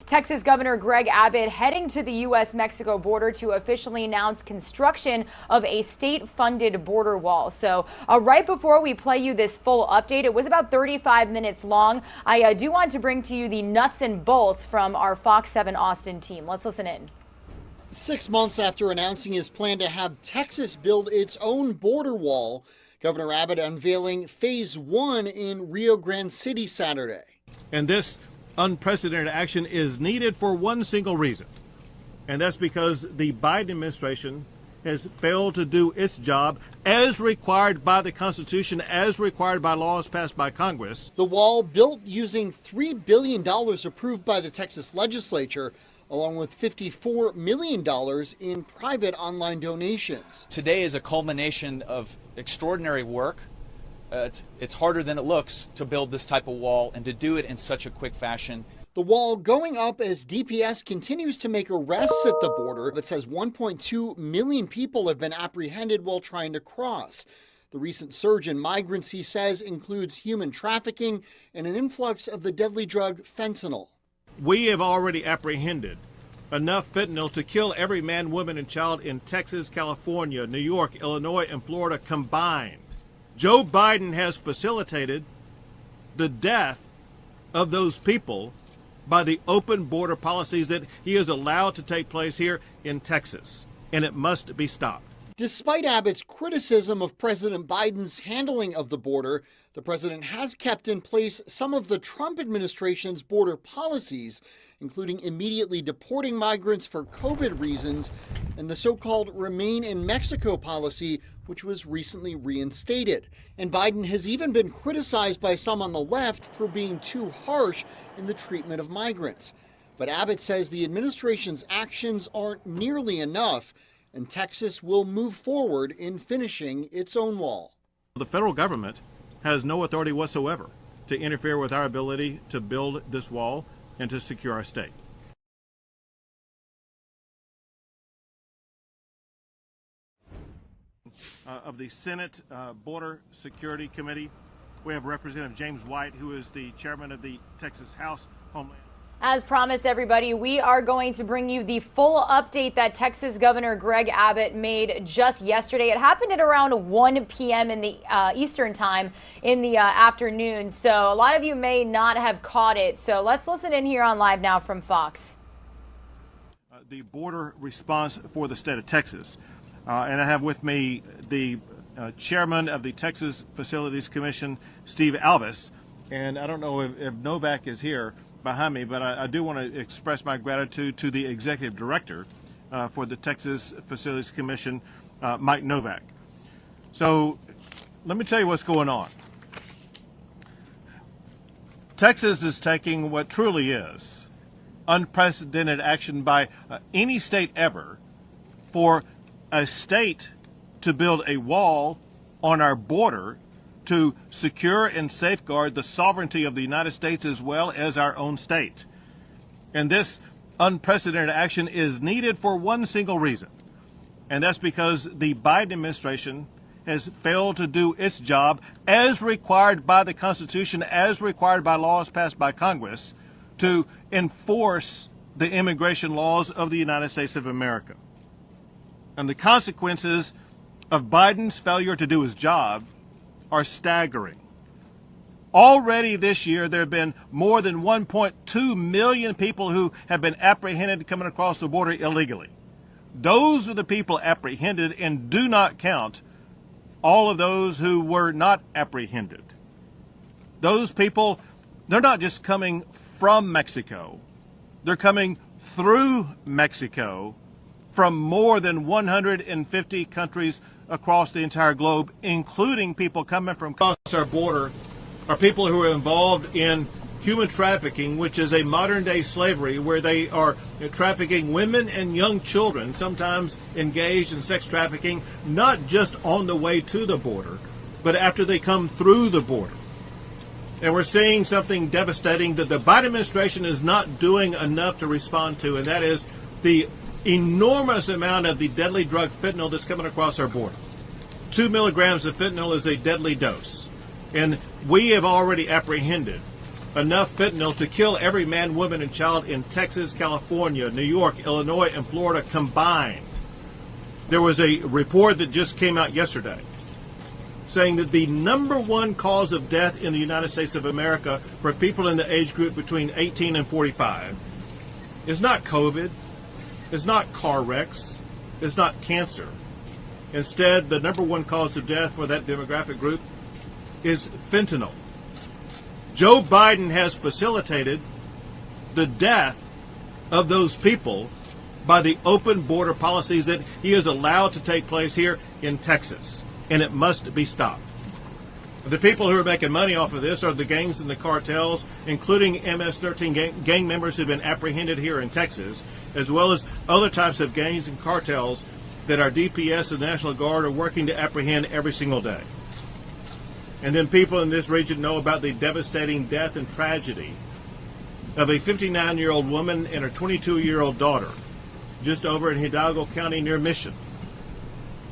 Texas Governor Greg Abbott heading to the U.S.-Mexico border to officially announce construction of a state-funded border wall. So right before we play you this full update, it was about 35 minutes long. I do want to bring to you the nuts and bolts from our Fox 7 Austin team. Let's listen in. 6 months after announcing his plan to have Texas build its own border wall, Governor Abbott unveiling Phase 1 in Rio Grande City Saturday. And this unprecedented action is needed for one single reason, and that's because the Biden administration has failed to do its job as required by the Constitution, as required by laws passed by Congress. The wall, built using $3 billion approved by the Texas legislature, along with $54 million in private online donations. Today is a culmination of extraordinary work. It's harder than it looks to build this type of wall and to do it in such a quick fashion. The wall going up as DPS continues to make arrests at the border. It says 1.2 million people have been apprehended while trying to cross. The recent surge in migrants, he says, includes human trafficking and an influx of the deadly drug fentanyl. We have already apprehended enough fentanyl to kill every man, woman, and child in Texas, California, New York, Illinois, and Florida combined. Joe Biden has facilitated the death of those people by the open border policies that he has allowed to take place here in Texas, and it must be stopped. Despite Abbott's criticism of President Biden's handling of the border, the president has kept in place some of the Trump administration's border policies, including immediately deporting migrants for COVID reasons and the so-called Remain in Mexico policy, which was recently reinstated. And Biden has even been criticized by some on the left for being too harsh in the treatment of migrants. But Abbott says the administration's actions aren't nearly enough, and Texas will move forward in finishing its own wall. The federal government has no authority whatsoever to interfere with our ability to build this wall and to secure our state. Of the Senate Border Security Committee, we have Representative James White, who is the chairman of the Texas House Homeland. As promised, everybody, we are going to bring you the full update that Texas Governor Greg Abbott made just yesterday. It happened at around 1 p.m. in the Eastern time in the afternoon. So a lot of you may not have caught it. So let's listen in here on Live Now from Fox. The border response for the state of Texas. And I have with me the chairman of the Texas Facilities Commission, Steve Alvis. And I don't know if Novak is here behind me, but I do want to express my gratitude to the executive director for the Texas Facilities Commission, Mike Novak. So let me tell you what's going on. Texas is taking what truly is unprecedented action by any state ever for a state to build a wall on our border to secure and safeguard the sovereignty of the United States as well as our own state. And this unprecedented action is needed for one single reason, and that's because the Biden administration has failed to do its job as required by the Constitution, as required by laws passed by Congress, to enforce the immigration laws of the United States of America. And the consequences of Biden's failure to do his job are staggering. Already this year, there have been more than 1.2 million people who have been apprehended coming across the border illegally. Those are the people apprehended, and do not count all of those who were not apprehended. Those people, they're not just coming from Mexico. They're coming through Mexico from more than 150 countries across the entire globe, including people coming from across our border, are people who are involved in human trafficking, which is a modern-day slavery where they are trafficking women and young children, sometimes engaged in sex trafficking, not just on the way to the border, but after they come through the border. And we're seeing something devastating that the Biden administration is not doing enough to respond to, and that is the enormous amount of the deadly drug fentanyl that's coming across our border. 2 milligrams of fentanyl is a deadly dose. And we have already apprehended enough fentanyl to kill every man, woman, and child in Texas, California, New York, Illinois, and Florida combined. There was a report that just came out yesterday saying that the #1 cause of death in the United States of America for people in the age group between 18 and 45 is not COVID, is not car wrecks, is not cancer. Instead, the #1 cause of death for that demographic group is fentanyl. Joe Biden has facilitated the death of those people by the open border policies that he has allowed to take place here in Texas, and it must be stopped. The people who are making money off of this are the gangs and the cartels, including MS-13 gang members who have been apprehended here in Texas, as well as other types of gangs and cartels that our DPS and National Guard are working to apprehend every single day. And then people in this region know about the devastating death and tragedy of a 59-year-old woman and her 22-year-old daughter just over in Hidalgo County near Mission,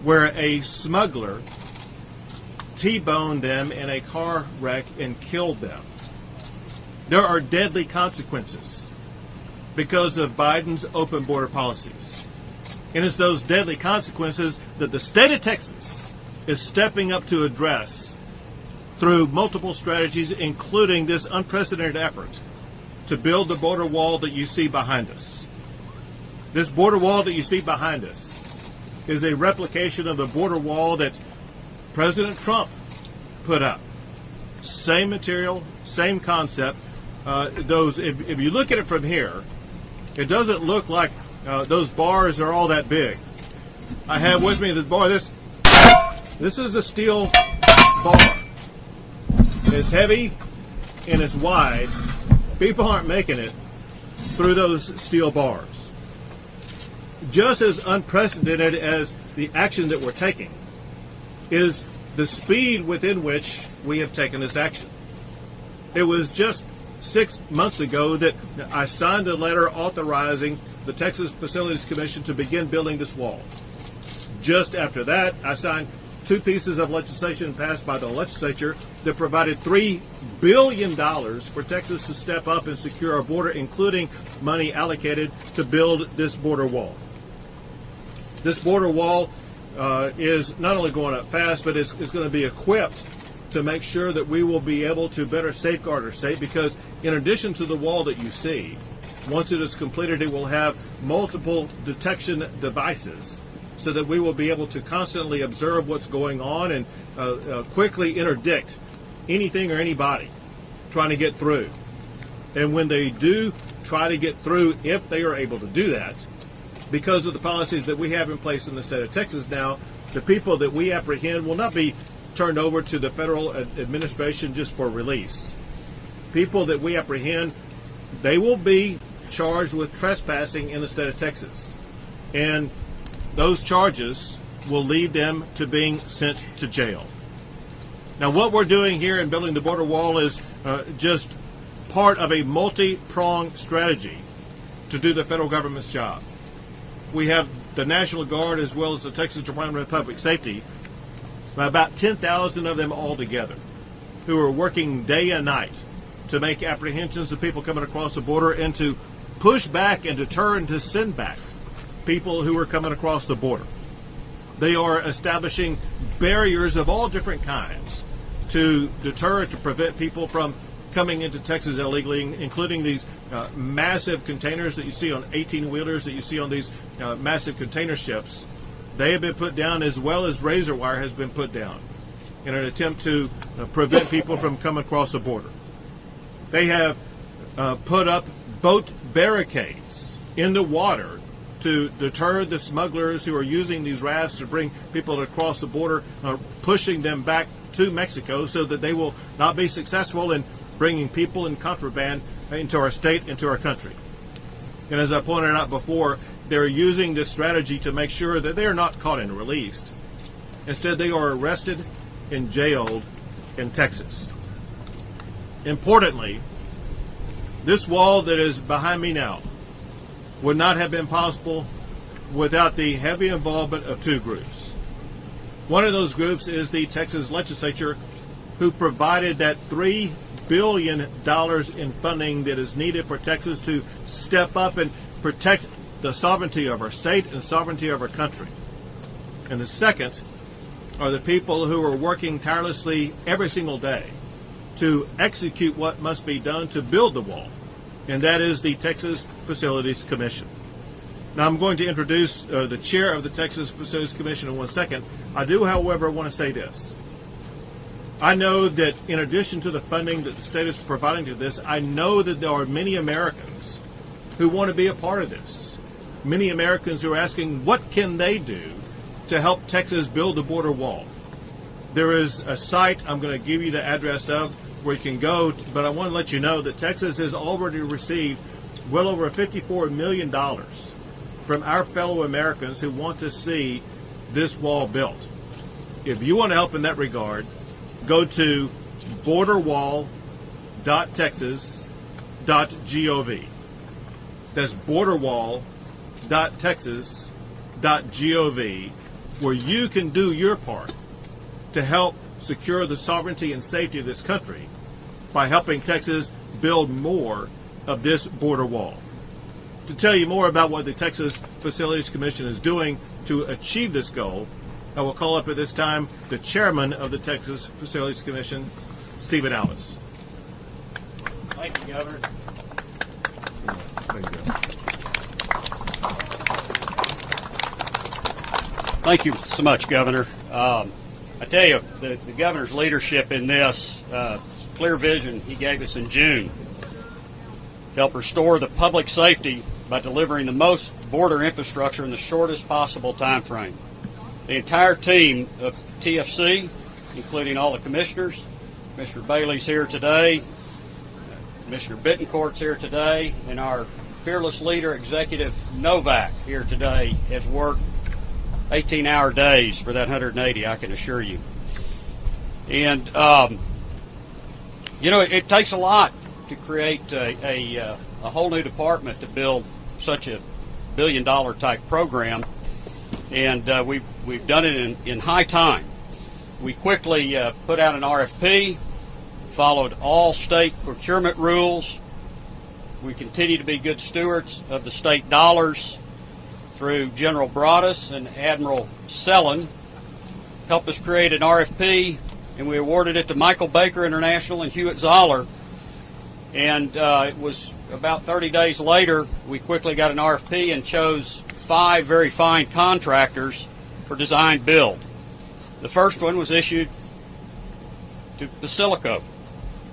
where a smuggler T-boned them in a car wreck and killed them. There are deadly consequences because of Biden's open border policies. And it's those deadly consequences that the state of Texas is stepping up to address through multiple strategies, including this unprecedented effort to build the border wall that you see behind us. This border wall that you see behind us is a replication of the border wall that President Trump put up. Same material, same concept. If you look at it from here, it doesn't look like those bars are all that big. I have with me the bar. This is a steel bar. It's heavy and it's wide. People aren't making it through those steel bars. Just as unprecedented as the action that we're taking is the speed within which we have taken this action. It was just 6 months ago that I signed a letter authorizing the Texas Facilities Commission to begin building this wall. Just after that, I signed 2 pieces of legislation passed by the legislature that provided $3 billion for Texas to step up and secure our border, including money allocated to build this border wall. This border wall is not only going up fast, but it's going to be equipped to make sure that we will be able to better safeguard our state, because in addition to the wall that you see, once it is completed, it will have multiple detection devices so that we will be able to constantly observe what's going on and quickly interdict anything or anybody trying to get through. And when they do try to get through, if they are able to do that, because of the policies that we have in place in the state of Texas now, the people that we apprehend will not be turned over to the federal administration just for release. People that we apprehend, they will be charged with trespassing in the state of Texas. And those charges will lead them to being sent to jail. Now, what we're doing here in building the border wall is just part of a multi-pronged strategy to do the federal government's job. We have the National Guard as well as the Texas Department of Public Safety, about 10,000 of them all together, who are working day and night to make apprehensions of people coming across the border and to push back and deter and to send back people who are coming across the border. They are establishing barriers of all different kinds to deter and to prevent people from coming into Texas illegally, including these massive containers that you see on 18-wheelers, that you see on these massive container ships. They have been put down, as well as razor wire has been put down in an attempt to prevent people from coming across the border. They have put up boat barricades in the water to deter the smugglers who are using these rafts to bring people across the border, pushing them back to Mexico so that they will not be successful in bringing people in contraband into our state, into our country. And as I pointed out before, they're using this strategy to make sure that they are not caught and released. Instead, they are arrested and jailed in Texas. Importantly, this wall that is behind me now would not have been possible without the heavy involvement of 2 groups. One of those groups is the Texas legislature, who provided that $3 billion in funding that is needed for Texas to step up and protect the sovereignty of our state and sovereignty of our country. And the second are the people who are working tirelessly every single day to execute what must be done to build the wall, and that is the Texas Facilities Commission. Now, I'm going to introduce the chair of the Texas Facilities Commission in 1 second. I do, however, want to say this. I know that in addition to the funding that the state is providing to this, I know that there are many Americans who want to be a part of this. Many Americans who are asking, what can they do to help Texas build the border wall? There is a site I'm going to give you the address of where you can go, but I want to let you know that Texas has already received well over $54 million from our fellow Americans who want to see this wall built. If you want to help in that regard, go to borderwall.texas.gov. That's borderwall.texas.gov, where you can do your part to help secure the sovereignty and safety of this country by helping Texas build more of this border wall. To tell you more about what the Texas Facilities Commission is doing to achieve this goal, I will call up at this time the chairman of the Texas Facilities Commission, Stephen Alice. Thank you, Governor. Thank you so much, Governor. I tell you, the governor's leadership in this clear vision he gave us in June to help restore the public safety by delivering the most border infrastructure in the shortest possible time frame. The entire team of TFC, including all the commissioners, Commissioner Bailey's here today, Commissioner Bittencourt's here today, and our fearless leader, Executive Novak, here today, has worked 18-hour days for that 180, I can assure you. And, you know, it takes a lot to create a whole new department to build such a billion-dollar type program, and we've done it in high time. We quickly put out an RFP, followed all state procurement rules. We continue to be good stewards of the state dollars through General Broadus and Admiral Sellon, helped us create an RFP, and we awarded it to Michael Baker International and Hewitt Zoller. And it was about 30 days later, we quickly got an RFP and chose 5 very fine contractors for design build. The first one was issued to Basilico,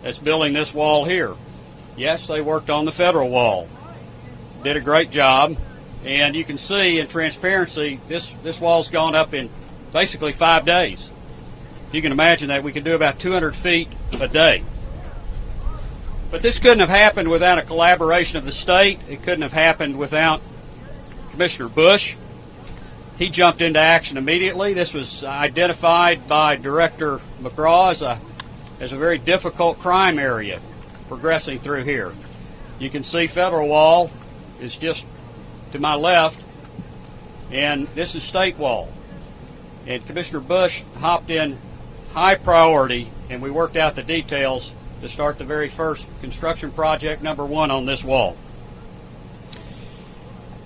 that's building this wall here. Yes, they worked on the federal wall, did a great job, and you can see in transparency, this wall's gone up in basically 5 days. If you can imagine that, we can do about 200 feet a day. But this couldn't have happened without a collaboration of the state. It couldn't have happened without Commissioner Bush. He jumped into action immediately. This was identified by Director McGraw as a very difficult crime area progressing through here. You can see federal wall is just to my left, and this is state wall. And Commissioner Bush hopped in high priority, and we worked out the details to start the very first construction project, number 1, on this wall.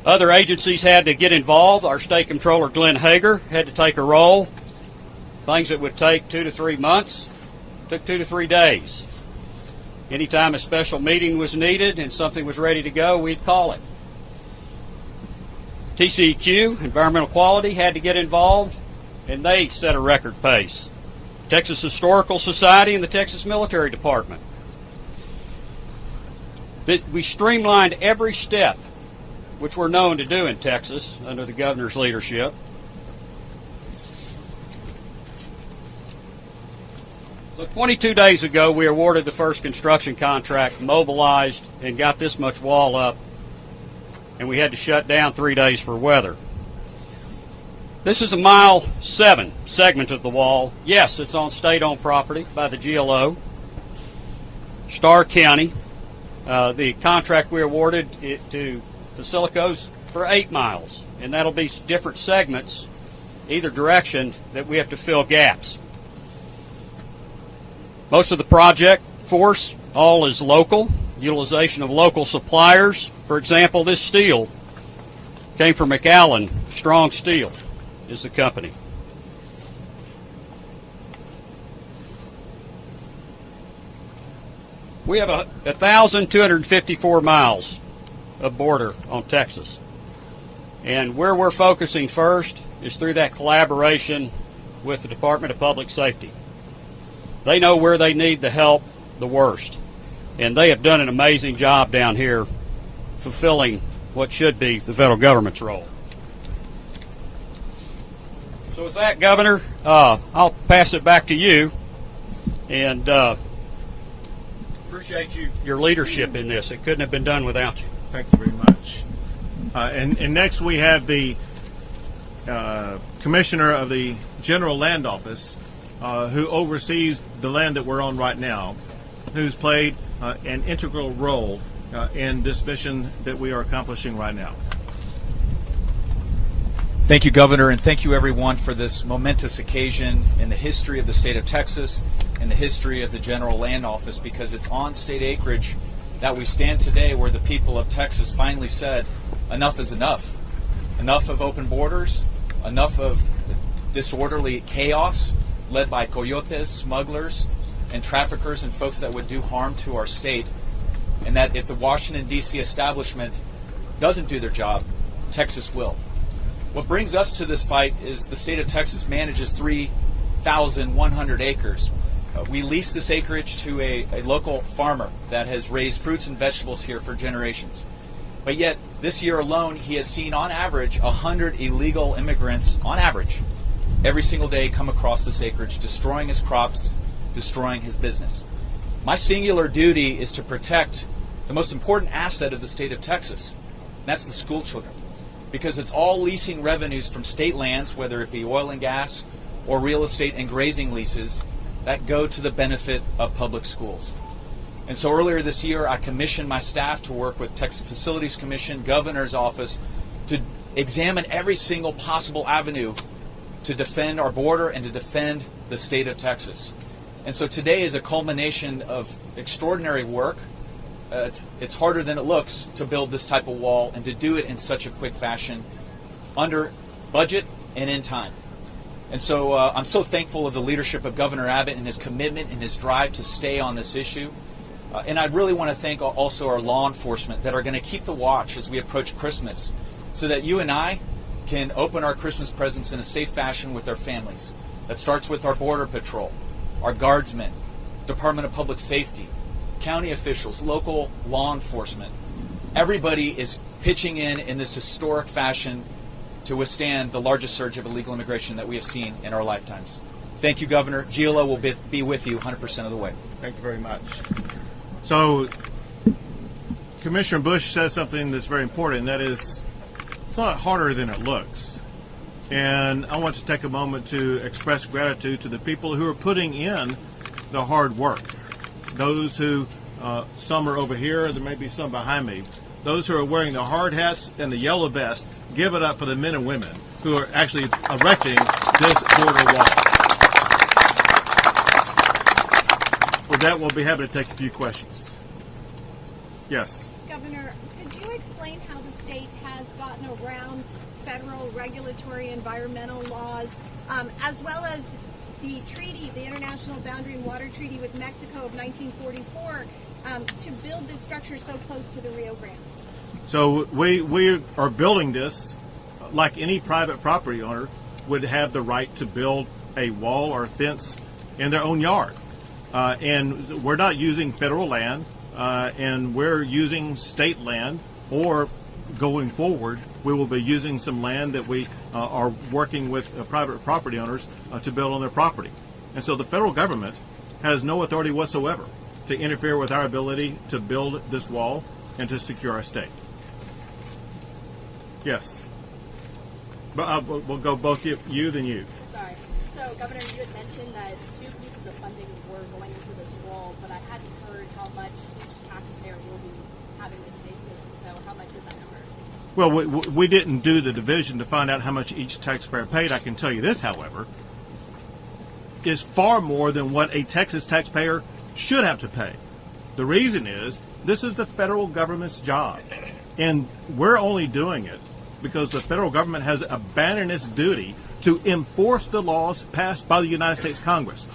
Other agencies had to get involved. Our State Comptroller, Glenn Hager, had to take a role. Things that would take 2 to 3 months took 2 to 3 days. Anytime a special meeting was needed and something was ready to go, we'd call it. TCEQ, Environmental Quality, had to get involved, and they set a record pace. Texas Historical Society and the Texas Military Department. We streamlined every step, which we're known to do in Texas under the governor's leadership. So 22 days ago, we awarded the first construction contract, mobilized, and got this much wall up, and we had to shut down 3 days for weather. This is a mile 7 segment of the wall. Yes, it's on state-owned property by the GLO, Starr County. The contract we awarded it to Basilico's for 8 miles, and that'll be different segments, either direction, that we have to fill gaps. Most of the project force all is local, utilization of local suppliers. For example, this steel came from McAllen. Strong Steel is the company. We have 1,254 miles of border on Texas. And where we're focusing first is through that collaboration with the Department of Public Safety. They know where they need the help the worst. And they have done an amazing job down here fulfilling what should be the federal government's role. So with that, Governor, I'll pass it back to you. And appreciate your leadership in this. It couldn't have been done without you. Thank you very much. And next we have the Commissioner of the General Land Office, who oversees the land that we're on right now, who's played an integral role in this mission that we are accomplishing right now. Thank you, Governor, and thank you, everyone, for this momentous occasion in the history of the state of Texas, in the history of the General Land Office, because it's on state acreage that we stand today where the people of Texas finally said, enough is enough. Enough of open borders, enough of disorderly chaos led by coyotes, smugglers, and traffickers and folks that would do harm to our state, and that if the Washington, D.C. establishment doesn't do their job, Texas will. What brings us to this fight is the state of Texas manages 3,100 acres. We lease this acreage to a local farmer that has raised fruits and vegetables here for generations. But yet, this year alone, he has seen on average 100 illegal immigrants, on average, every single day come across this acreage, destroying his crops, destroying his business. My singular duty is to protect the most important asset of the state of Texas, and that's the school children. Because it's all leasing revenues from state lands, whether it be oil and gas or real estate and grazing leases, that go to the benefit of public schools. And so earlier this year, I commissioned my staff to work with Texas Facilities Commission, Governor's Office, to examine every single possible avenue to defend our border and to defend the state of Texas. And so today is a culmination of extraordinary work. It's harder than it looks to build this type of wall and to do it in such a quick fashion, under budget and in time. And so I'm so thankful of the leadership of Governor Abbott and his commitment and his drive to stay on this issue. And I really want to thank also our law enforcement that are going to keep the watch as we approach Christmas, so that you and I can open our Christmas presents in a safe fashion with our families. That starts with our Border Patrol, our guardsmen, Department of Public Safety, county officials, local law enforcement. Everybody is pitching in this historic fashion to withstand the largest surge of illegal immigration that we have seen in our lifetimes. Thank you, Governor. GLO will be with you 100% of the way. Thank you very much. So, Commissioner Bush said something that's very important, and that is, it's not harder than it looks. And I want to take a moment to express gratitude to the people who are putting in the hard work. Those who, some are over here, there may be some behind me. Those who are wearing the hard hats and the yellow vest, give it up for the men and women who are actually erecting this border wall. With that, we'll be happy to take a few questions. Yes. Governor, could you explain how the state has gotten around federal regulatory environmental laws, as well as the treaty, the International Boundary and Water Treaty with Mexico of 1944, to build this structure so close to the Rio Grande? So we are building this like any private property owner would have the right to build a wall or a fence in their own yard. And we're not using federal land, and we're using state land, or going forward, we will be using some land that we are working with private property owners to build on their property. And so the federal government has no authority whatsoever to interfere with our ability to build this wall and to secure our state. Yes. But we'll go both you, then you. Sorry. So, Governor, you had mentioned that 2 pieces of funding were going into this wall, but I hadn't heard how much each taxpayer will be having to pay for this. So how much is that number? Well, we didn't do the division to find out how much each taxpayer paid. I can tell you this, however, is far more than what a Texas taxpayer should have to pay. The reason is this is the federal government's job, and we're only doing it because the federal government has abandoned its duty to enforce the laws passed by the United States Congress.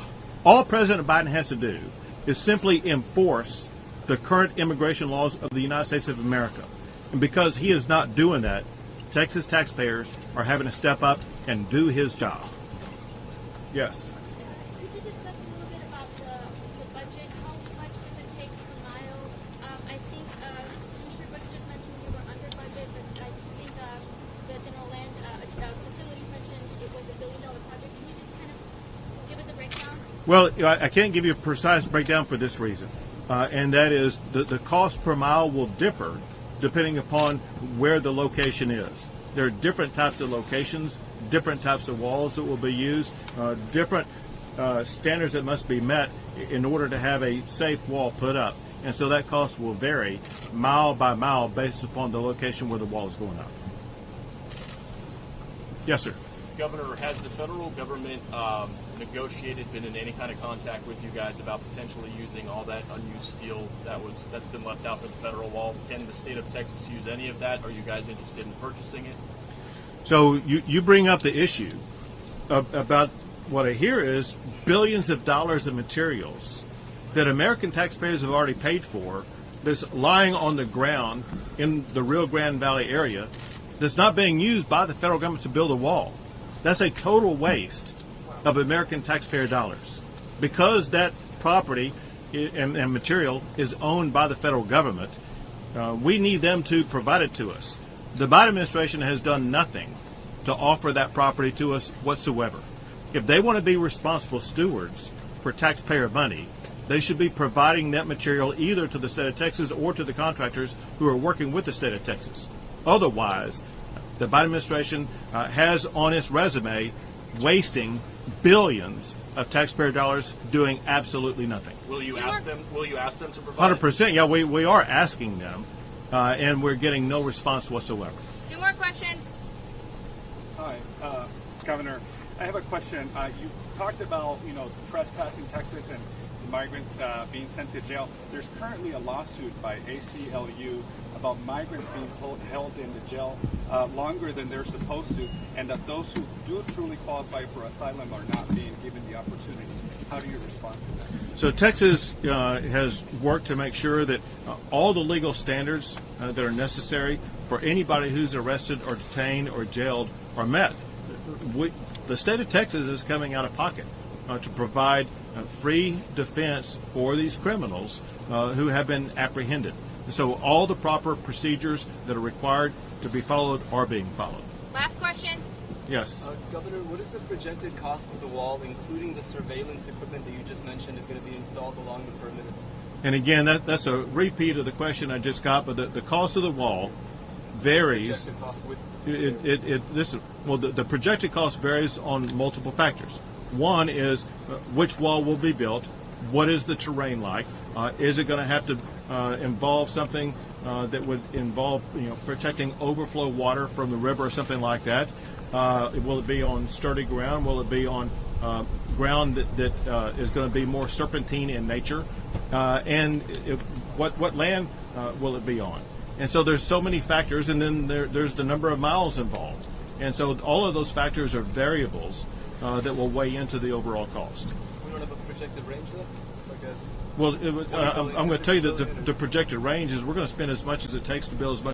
All President Biden has to do is simply enforce the current immigration laws of the United States of America. And because he is not doing that, Texas taxpayers are having to step up and do his job. Yes. Could you discuss a little bit about the budget? How much does it take per mile? I think Mr. Bush just mentioned we were under budget, but I think the general land facilities mentioned it was $1 billion project. Can you just kind of give us a breakdown? Well, I can't give you a precise breakdown for this reason, and that is the cost per mile will differ depending upon where the location is. There are different types of locations, different types of walls that will be used, different standards that must be met in order to have a safe wall put up. And so that cost will vary mile by mile based upon the location where the wall is going up. Yes, sir. Governor, has the federal government negotiated, been in any kind of contact with you guys about potentially using all that unused steel that's been left out for the federal wall? Can the state of Texas use any of that? Are you guys interested in purchasing it? So you bring up the issue about what I hear is billions of dollars of materials that American taxpayers have already paid for that's lying on the ground in the Rio Grande Valley area that's not being used by the federal government to build a wall. That's a total waste of American taxpayer dollars. Because that property and material is owned by the federal government, we need them to provide it to us. The Biden administration has done nothing to offer that property to us whatsoever. If they want to be responsible stewards for taxpayer money, they should be providing that material either to the state of Texas or to the contractors who are working with the state of Texas. Otherwise, the Biden administration has on its resume wasting billions of taxpayer dollars doing absolutely nothing. Will you ask them? Will you ask them to provide? 100%. Yeah, we are asking them, and we're getting no response whatsoever. 2 more questions. Hi, Governor. I have a question. You talked about trespassing Texas and migrants being sent to jail. There's currently a lawsuit by ACLU about migrants being held in the jail longer than they're supposed to, and that those who do truly qualify for asylum are not being given the opportunity. How do you respond to that? So Texas has worked to make sure that all the legal standards that are necessary for anybody who's arrested or detained or jailed are met. The state of Texas is coming out of pocket to provide free defense for these criminals who have been apprehended. So all the proper procedures that are required to be followed are being followed. Last question. Yes. Governor, what is the projected cost of the wall, including the surveillance equipment that you just mentioned is going to be installed along the perimeter? And again, that's a repeat of the question I just got, but the cost of the wall varies. Projected cost with the projected cost varies on multiple factors. One is which wall will be built, what is the terrain like, is it going to have to involve something that would involve protecting overflow water from the river or something like that. Will it be on sturdy ground? Will it be on ground that is going to be more serpentine in nature? And what land will it be on? And so there's so many factors, and then there's the number of miles involved. And so all of those factors are variables that will weigh into the overall cost. We don't have a projected range then? Well, I'm going to tell you that the projected range is we're going to spend as much as it takes to build as much